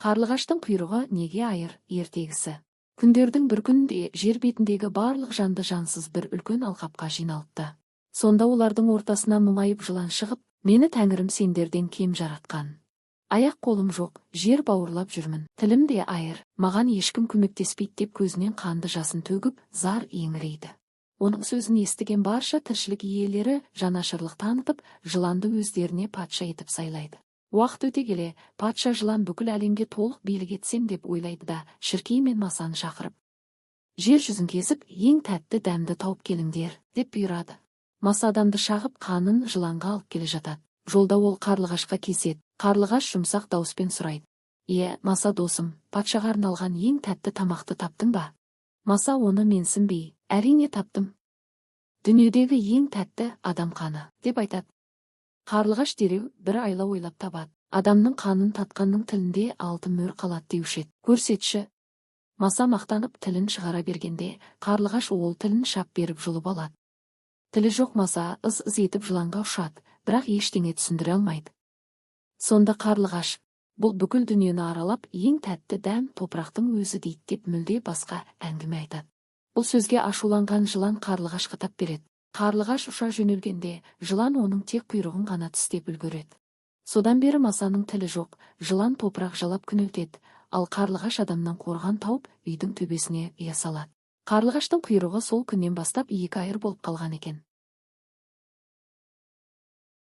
Қарлығаштың құйрығы неге айыр, ертегісі. Күндердің бір күнінде жер бетіндегі барлық жанды жансыз бір үлкен алқапқа жиналыпты. Сонда олардың ортасына мұңайып жылан шығып, мені Тәңірім сендерден кем жаратқан. Аяқ қолым жоқ, жер бауырлап жүрмін. Тілім де айыр, маған ешкім көмектеспейді деп көзінен қанды жасын төгіп, зар еңірейді. Оның сөзін естіген барша тіршілік иелері жанашырлық танытып, жыланды өздеріне патша етіп сайлайды. Уақыт өте келе, патша жылан бүкіл әлемге толық билік етсем деп ойлайды да, Шіркей мен Масаны шақырып, жер жүзін кезіп, ең тәтті дәмді тауып келіңдер, деп бұйырады. Маса адамды шағып, қанын жыланға алып келе жатады. Жолда ол Қарлығашқа кезеді. Қарлығаш жұмсақ дауыспен сұрайды: Маса досым, патшаға арналған ең тәтті тамақты таптың ба? Маса оны менсінбей: әрине таптым. Дүниедегі ең тәтті адам қаны, деп айтады. Қарлығаш дереу бір айла ойлап табады. Адамның қанын татқанның тілінде алтын мөр қалады деуші еді. Көрсетші. Маса мақтанып тілін шығара бергенде, Қарлығаш ол тілін шап беріп жұлып алады. Тілі жоқ Маса ыз-ыз етіп жыланға ұшады, бірақ ештеңе түсіндіре алмайды. Сонда Қарлығаш: бұл бүкіл дүниені аралап, ең тәтті дәм топырақтың өзі дейді деп мүлде басқа әңгіме айтады. Бұл сөзге ашуланған жылан Қарлығашқа тап береді. Қарлығаш ұша жөнелгенде, жылан оның тек құйрығын ғана тістеп үлгереді. Содан бері Масаның тілі жоқ, жылан топырақ жалап күнелтеді, ал Қарлығаш адамнан қорған тауып, үйдің төбесіне ұя салады. Қарлығаштың құйрығы сол күннен бастап екі айыр болып қалған екен.